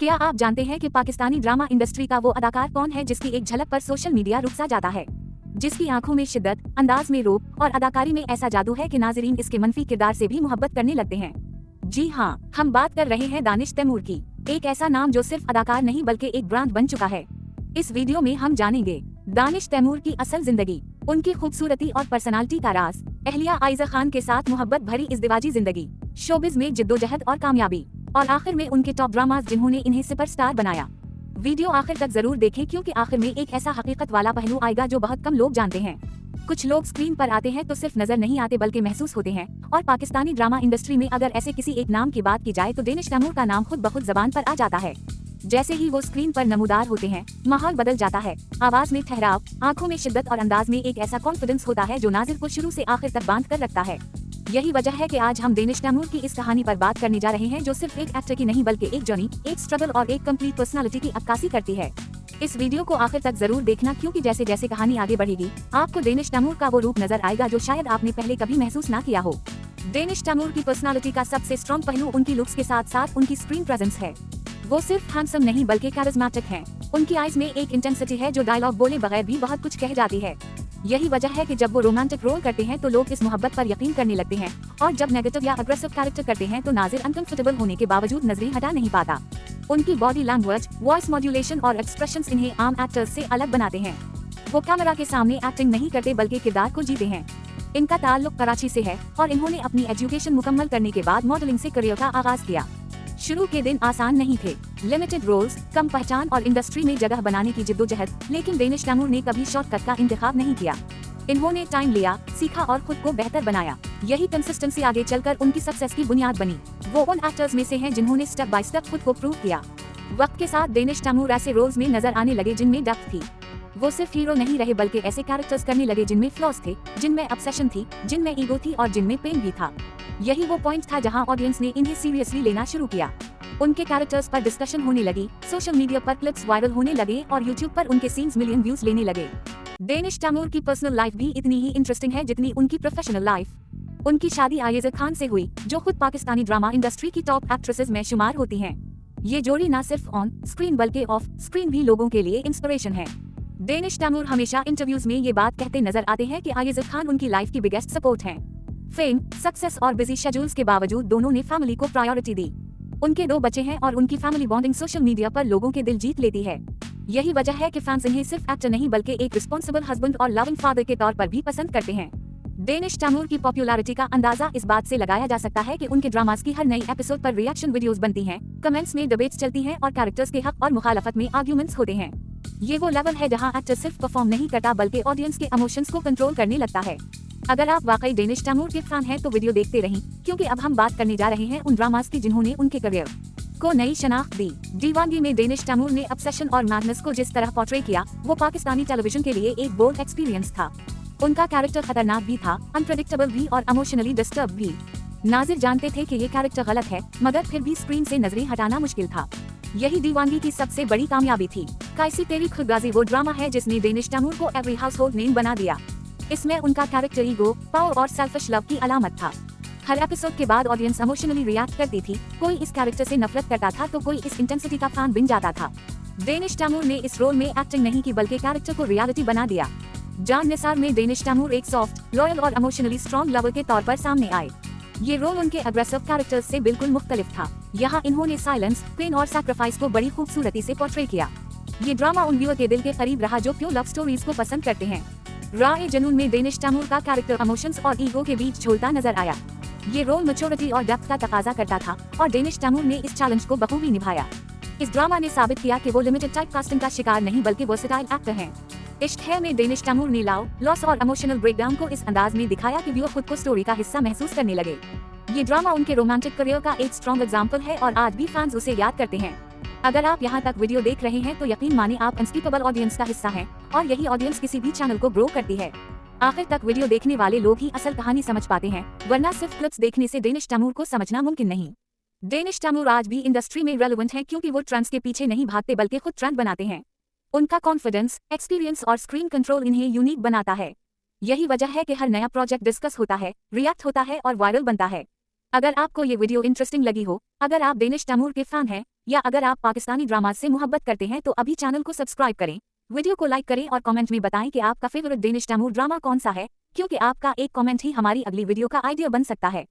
क्या आप जानते हैं कि पाकिस्तानी ड्रामा इंडस्ट्री का वो अदाकार कौन है जिसकी एक झलक पर सोशल मीडिया रुक सा जाता है, जिसकी आंखों में शिद्दत, अंदाज में रूप और अदाकारी में ऐसा जादू है कि नाजरीन इसके मनफी किरदार से भी मोहब्बत करने लगते हैं। जी हाँ, हम बात कर रहे हैं दानिश तैमूर की, एक ऐसा नाम जो सिर्फ अदाकार नहीं बल्कि एक ब्रांड बन चुका है। इस वीडियो में हम जानेंगे दानिश तैमूर की असल जिंदगी, उनकी खूबसूरती और पर्सनालिटी का राज, अहलिया आइज़ा खान के साथ मोहब्बत भरी इज़्दिवाजी जिंदगी, शोबिज़ में जिद्दोजहद और कामयाबी, और आखिर में उनके टॉप ड्रामास जिन्होंने इन्हें सुपरस्टार बनाया। वीडियो आखिर तक जरूर देखें क्योंकि आखिर में एक ऐसा हकीकत वाला पहलू आएगा जो बहुत कम लोग जानते हैं। कुछ लोग स्क्रीन पर आते हैं तो सिर्फ नजर नहीं आते बल्कि महसूस होते हैं, और पाकिस्तानी ड्रामा इंडस्ट्री में अगर ऐसे किसी एक नाम की बात की जाए तो दानिश तैमूर का नाम खुद ब खुद जबान पर आ जाता है। जैसे ही वो स्क्रीन पर नमूदार होते हैं, माहौल बदल जाता है। आवाज में ठहराव, आंखों में शिद्दत और अंदाज में एक ऐसा कॉन्फिडेंस होता है जो नाज़िर को शुरू से आखिर तक बांध कर रखता है। यही वजह है कि आज हम दानिश तैमूर की इस कहानी पर बात करने जा रहे हैं जो सिर्फ एक एक्टर की नहीं बल्कि एक जर्नी, एक स्ट्रगल और एक कंप्लीट पर्सनालिटी की अक्कासी करती है। इस वीडियो को आखिर तक जरूर देखना क्योंकि जैसे जैसे कहानी आगे बढ़ेगी आपको दानिश तैमूर का वो रूप नजर आएगा जो शायद आपने पहले कभी महसूस ना किया हो। दानिश तैमूर की पर्सनालिटी का सबसे स्ट्रॉन्ग पहलू उनकी लुक्स के साथ साथ उनकी स्क्रीन प्रेजेंस है। वो सिर्फ हैंडसम नहीं बल्कि कैरिज्मेटिक हैं। उनकी आईज में एक इंटेंसिटी है जो डायलॉग बोले बगैर भी बहुत कुछ कह जाती है। यही वजह है कि जब वो रोमांटिक रोल करते हैं तो लोग इस मोहब्बत पर यकीन करने लगते हैं, और जब नेगेटिव या अग्रेसिव कैरेक्टर करते हैं तो नाज़िर अनकंफर्टेबल होने के बावजूद नजरें हटा नहीं पाता। उनकी बॉडी लैंग्वेज, वॉइस मॉड्यूलेशन और एक्सप्रेशंस इन्हें आम एक्टर्स से अलग बनाते हैं। वो कैमरा के सामने एक्टिंग नहीं करते बल्कि किरदार को जीते हैं। इनका ताल्लुक कराची से है और इन्होंने अपनी एजुकेशन मुकम्मल करने के बाद मॉडलिंग से करियर का आगाज किया। शुरू के दिन आसान नहीं थे, लिमिटेड रोल्स, कम पहचान और इंडस्ट्री में जगह बनाने की जिद्दोजहद, लेकिन दानिश तैमूर ने कभी शॉर्टकट का इंतखाब नहीं किया। इन्होंने टाइम लिया, सीखा और खुद को बेहतर बनाया। यही कंसिस्टेंसी आगे चलकर उनकी सक्सेस की बुनियाद बनी। वो उन एक्टर्स में से हैं जिन्होंने स्टेप बाय स्टेप खुद को प्रूव किया। वक्त के साथ दानिश तैमूर ऐसे रोल्स में नजर आने लगे जिनमें डेप्थ थी। वो सिर्फ हीरो नहीं रहे बल्कि ऐसे कैरेक्टर्स करने लगे जिनमें फ्लॉज थे, जिनमें ऑब्सेशन थी, जिनमें ईगो थी और जिनमें पेन भी था। यही वो पॉइंट था जहां ऑडियंस ने इन्हें सीरियसली लेना शुरू किया। उनके कैरेक्टर्स पर डिस्कशन होने लगी, सोशल मीडिया पर क्लिप्स वायरल होने लगे और यूट्यूब पर उनके सीन्स मिलियन व्यूज लेने लगे। दानिश तैमूर की पर्सनल लाइफ भी इतनी ही इंटरेस्टिंग है जितनी उनकी प्रोफेशनल लाइफ। उनकी शादी आइज़ा खान से हुई जो खुद पाकिस्तानी ड्रामा इंडस्ट्री की टॉप एक्ट्रेसेस में शुमार होती हैं। ये जोड़ी न सिर्फ ऑन स्क्रीन बल्कि ऑफ स्क्रीन भी लोगों के लिए इंस्पिरेशन है। दानिश तैमूर हमेशा इंटरव्यूज में ये बात कहते नजर आते हैं कि आइज़ा खान उनकी लाइफ की बिगेस्ट सपोर्ट हैं। फेम, सक्सेस और बिजी शेड्यूल्स के बावजूद दोनों ने फैमिली को प्रायोरिटी दी। उनके 2 बच्चे हैं और उनकी फैमिली बॉन्डिंग सोशल मीडिया पर लोगों के दिल जीत लेती है। यही वजह है कि फैंस इन्हें सिर्फ एक्टर नहीं बल्कि एक रिस्पॉन्सिबल हस्बैंड और लविंग फादर के तौर पर भी पसंद करते हैं। दानिश तैमूर की पॉपुलैरिटी का अंदाजा इस बात से लगाया जा सकता है कि उनके ड्रामास की हर नई एपिसोड पर रिएक्शन वीडियोस बनती हैं, कमेंट्स में डिबेट्स चलती हैं और कैरेक्टर्स के हक और मुखालफत में आर्ग्यूमेंट्स होते हैं। ये वो लेवल है जहां एक्टर सिर्फ परफॉर्म नहीं करता बल्कि ऑडियंस के इमोशंस को कंट्रोल करने लगता है। अगर आप वाकई दानिश तैमूर के फैन हैं तो वीडियो देखते रहें क्योंकि अब हम बात करने जा रहे हैं उन ड्रामास की जिन्होंने उनके करियर को नई शनाख्त दी। दीवानगी में दानिश तैमूर ने ऑब्सेशन और मैडनेस को जिस तरह पोर्ट्रे किया वो पाकिस्तानी टेलीविजन के लिए एक बोल्ड एक्सपीरियंस था। उनका कैरेक्टर खतरनाक भी था, अनप्रेडिक्टेबल भी और इमोशनली डिस्टर्ब भी। नाज़िर जानते थे कि ये कैरेक्टर गलत है मगर फिर भी स्क्रीन से नजरें हटाना मुश्किल था। यही दीवानगी की सबसे बड़ी कामयाबी थी। कैसी तेरी खुदगाजी वो ड्रामा है जिसने दानिश तैमूर को एवरी हाउस होल्ड नेम बना दिया। इसमें उनका कैरेक्टर ईगो, पावर और सेल्फिश लव की अलामत था। हर एपिसोड के बाद ऑडियंस इमोशनली रिएक्ट करती थी, कोई इस कैरेक्टर से नफरत करता था तो कोई इस इंटेंसिटी का फैन बन जाता था। दानिश तैमूर ने इस रोल में एक्टिंग नहीं की बल्कि कैरेक्टर को रियलिटी बना दिया। जान निसार में दानिश तैमूर एक सॉफ्ट, लॉयल और इमोशनली स्ट्रॉन्ग लवर के तौर पर सामने आए। ये रोल उनके अग्रेसिव कैरेक्टर्स से बिल्कुल मुख्तलिफ था। यहाँ इन्होंने साइलेंस, पेन और सैक्रिफाइस को बड़ी खूबसूरती से पोर्ट्रे किया। ये ड्रामा उन व्यूअर के दिल के करीब रहा जो प्योर लव स्टोरीज को पसंद करते हैं। राय जनून में दानिश तैमूर का कैरेक्टर इमोशंस और ईगो के बीच झूलता नजर आया। ये रोल मैच्योरिटी और डेप्थ का तकाजा करता था और दानिश तैमूर ने इस चैलेंज को बखूबी निभाया। इस ड्रामा ने साबित किया कि वो लिमिटेड टाइप कास्टिंग का शिकार नहीं बल्कि वर्सेटाइल एक्टर हैं। इश्क है में दानिश तैमूर ने लव, लॉस और इमोशनल ब्रेकडाउन को इस अंदाज में दिखाया कि व्यूअर खुद को स्टोरी का हिस्सा महसूस करने लगे। ये ड्रामा उनके रोमांटिक करियर का एक स्ट्रॉन्ग एग्जाम्पल है और आज भी फैंस उसे याद करते हैं। अगर आप यहाँ तक वीडियो देख रहे हैं तो यकीन माने आप अनस्कीपेबल ऑडियंस का हिस्सा हैं और यही ऑडियंस किसी भी चैनल को ग्रो करती है। आखिर तक वीडियो देखने वाले लोग ही असल कहानी समझ पाते हैं, वरना सिर्फ क्लिप्स देखने से दानिश तैमूर को समझना मुमकिन नहीं। दानिश तैमूर आज भी इंडस्ट्री में रेलेवेंट है क्योंकि वो ट्रेंड्स के पीछे नहीं भागते बल्कि खुद ट्रेंड बनाते हैं। उनका कॉन्फिडेंस, एक्सपीरियंस और स्क्रीन कंट्रोल इन्हें यूनिक बनाता है। यही वजह है कि हर नया प्रोजेक्ट डिस्कस होता है, रिएक्ट होता है और वायरल बनता है। अगर आपको ये वीडियो इंटरेस्टिंग लगी हो, अगर आप दानिश तैमूर के फैन हैं, या अगर आप पाकिस्तानी ड्रामा से मोहब्बत करते हैं तो अभी चैनल को सब्सक्राइब करें, वीडियो को लाइक करें और कमेंट में बताएं कि आपका फेवरेट डेनिश तैमूर ड्रामा कौन सा है, क्योंकि आपका एक कमेंट ही हमारी अगली वीडियो का आइडिया बन सकता है।